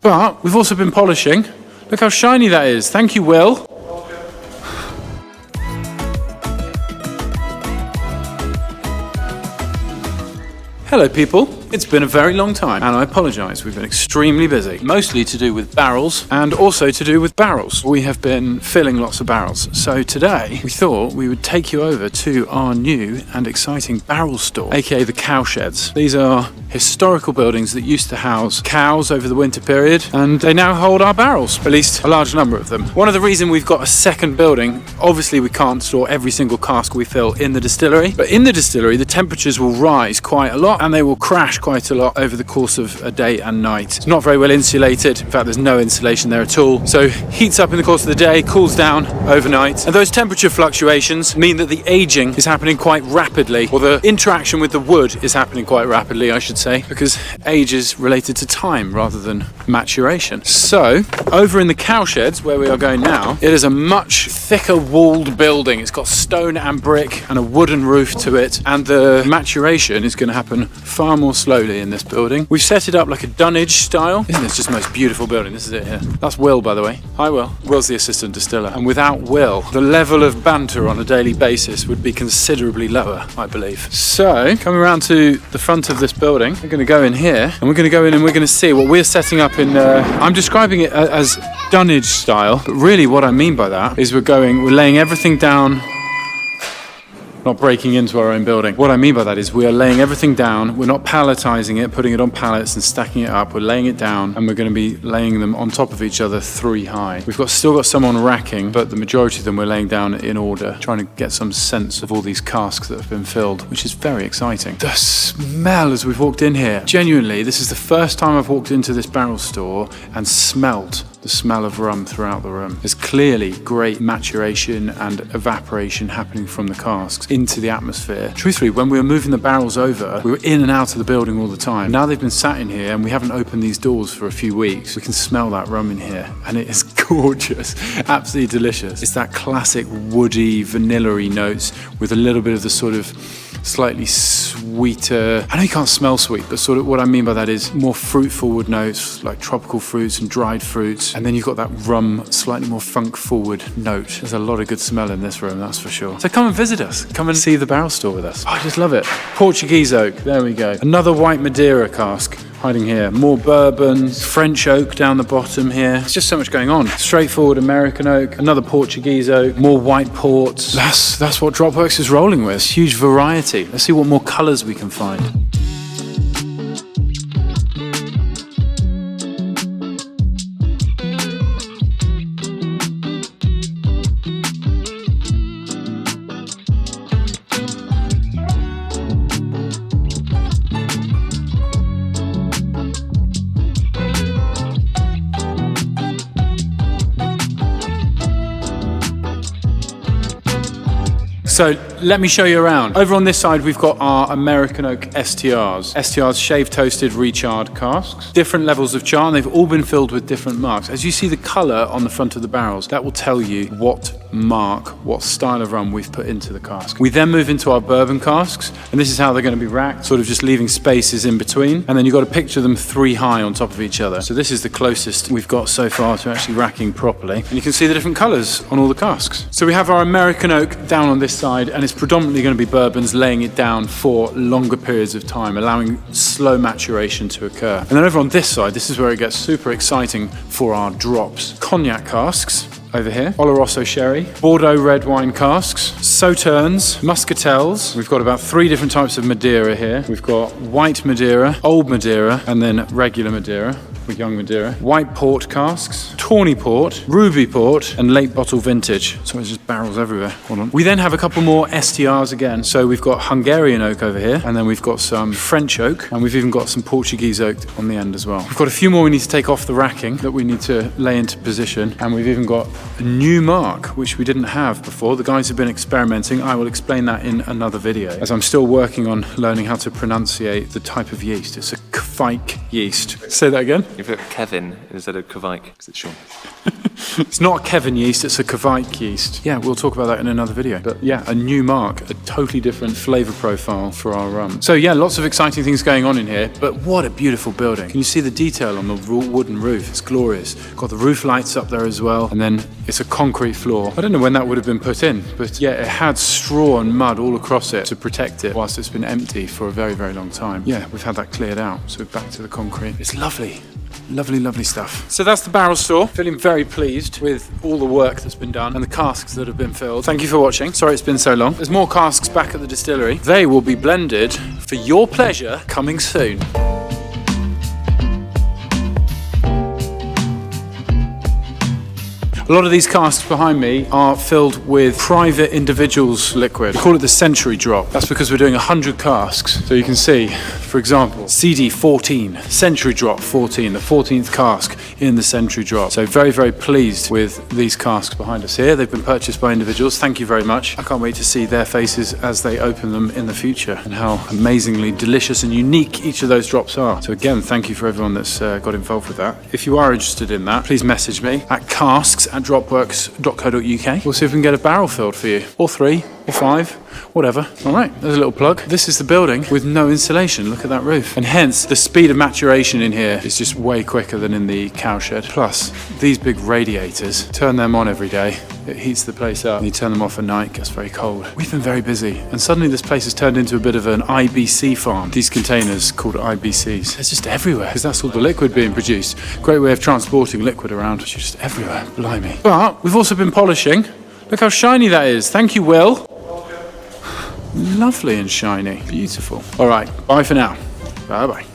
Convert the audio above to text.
But we've also been polishing. Look how shiny that is. Thank you, Will. Hello people, it's been a very long time and I apologise, we've been extremely busy, mostly to do with barrels and also to do with barrels. We have been filling lots of barrels, so today we thought we would take you over to our new and exciting barrel store, aka the cow sheds. These are historical buildings that used to house cows over the winter period and they now hold our barrels, at least a large number of them. One of the reasons we've got a second building, obviously we can't store every single cask we fill in the distillery, but in the distillery the temperatures will rise quite a lot and they will crash quite a lot over the course of a day and night. It's not very well insulated. In fact, there's no insulation there at all. So heats up in the course of the day, cools down overnight. And those temperature fluctuations mean that the aging is happening quite rapidly, or the interaction with the wood is happening quite rapidly, I should say, because age is related to time rather than maturation. So over in the cow sheds where we are going now, it is a much thicker walled building. It's got stone and brick and a wooden roof to it, and the maturation is going to happen far more slowly in this building. We've set it up like a dunnage style. Isn't this just the most beautiful building? This is it here. That's Will, by the way. Hi, Will. Will's the assistant distiller. And without Will, the level of banter on a daily basis would be considerably lower, I believe. So, coming around to the front of this building, we're going to go in here, and we're going to go in and we're going to see what we're setting up in, I'm describing it as dunnage style, but really what I mean by that is we're laying everything down, not breaking into our own building. What I mean by that is we are laying everything down. We're not palletizing it, putting it on pallets and stacking it up. We're laying it down and we're going to be laying them on top of each other 3 high. We've still got some on racking, but the majority of them we're laying down in order, trying to get some sense of all these casks that have been filled, which is very exciting. The smell as we've walked in here, genuinely, this is the first time I've walked into this barrel store and smelt the smell of rum throughout the room. There's clearly great maturation and evaporation happening from the casks into the atmosphere. Truthfully, when we were moving the barrels over, we were in and out of the building all the time. Now they've been sat in here and we haven't opened these doors for a few weeks. We can smell that rum in here and it is gorgeous, absolutely delicious. It's that classic woody, vanilla-y notes with a little bit of the sort of slightly sweeter, I know you can't smell sweet, but sort of what I mean by that is more fruit forward notes like tropical fruits and dried fruits, and then you've got that rum slightly more funk forward note. There's a lot of good smell in this room, that's for sure. So come and visit us, come and see the barrel store with us. I just love it. Portuguese oak, there we go. Another white Madeira cask hiding here. More bourbon, French oak down the bottom here. It's just so much going on. Straightforward American oak, another Portuguese oak, more white ports. That's what Dropworks is rolling with. Huge variety. Let's see what more colours we can find. So let me show you around. Over on this side, we've got our American oak STRs. STRs, shaved, toasted, recharred casks. Different levels of char, and they've all been filled with different marks. As you see the color on the front of the barrels, that will tell you what mark, what style of rum we've put into the cask. We then move into our bourbon casks, and this is how they're going to be racked, sort of just leaving spaces in between. And then you've got to picture them 3 high on top of each other. So this is the closest we've got so far to actually racking properly. And you can see the different colors on all the casks. So we have our American oak down on this side, and it's predominantly going to be bourbons, laying it down for longer periods of time, allowing slow maturation to occur. And then over on this side, this is where it gets super exciting for our drops. Cognac casks over here, Oloroso sherry, Bordeaux red wine casks, Sauternes, Muscatels. We've got about 3 different types of Madeira here. We've got white Madeira, old Madeira, and then regular Madeira. Young Madeira, white port casks, tawny port, ruby port, and late bottle vintage. So it's just barrels everywhere. Hold on. We then have a couple more STRs again. So we've got Hungarian oak over here, and then we've got some French oak, and we've even got some Portuguese oak on the end as well. We've got a few more we need to take off the racking that we need to lay into position, and we've even got a new mark, which we didn't have before. The guys have been experimenting. I will explain that in another video, as I'm still working on learning how to pronunciate the type of yeast. It's a Kveik yeast. Say that again. You put Kevin instead of Kvike, because it's Sean. It's not a Kevin yeast, it's a Kvike yeast. Yeah, we'll talk about that in another video. But yeah, a new mark, a totally different flavour profile for our rum. So yeah, lots of exciting things going on in here, but what a beautiful building. Can you see the detail on the wooden roof? It's glorious. Got the roof lights up there as well, and then it's a concrete floor. I don't know when that would have been put in, but yeah, it had straw and mud all across it to protect it whilst it's been empty for a very, very long time. Yeah, we've had that cleared out, so we're back to the concrete. It's lovely. Lovely, lovely stuff. So that's the barrel store. Feeling very pleased with all the work that's been done and the casks that have been filled. Thank you for watching. Sorry it's been so long. There's more casks back at the distillery. They will be blended for your pleasure coming soon. A lot of these casks behind me are filled with private individuals liquid. We call it the century drop. That's because we're doing 100 casks. So you can see, for example, CD 14, century drop 14, the 14th cask in the century drop. So very, very pleased with these casks behind us here. They've been purchased by individuals. Thank you very much. I can't wait to see their faces as they open them in the future and how amazingly delicious and unique each of those drops are. So again, thank you for everyone that's got involved with that. If you are interested in that, please message me at casks@dropworks.co.uk. We'll see if we can get a barrel filled for you, or 3, or 5, whatever. All right, there's a little plug. This is the building with no insulation. Look at that roof. And hence, the speed of maturation in here is just way quicker than in the cowshed. Plus, these big radiators, turn them on every day. It heats the place up. And you turn them off at night, it gets very cold. We've been very busy. And suddenly this place has turned into a bit of an IBC farm. These containers called IBCs. They're just everywhere, because that's all the liquid being produced. Great way of transporting liquid around. It's just everywhere, blimey. But we've also been polishing. Look how shiny that is. Thank you, Will. Lovely and shiny. Beautiful. All right, bye for now. Bye-bye.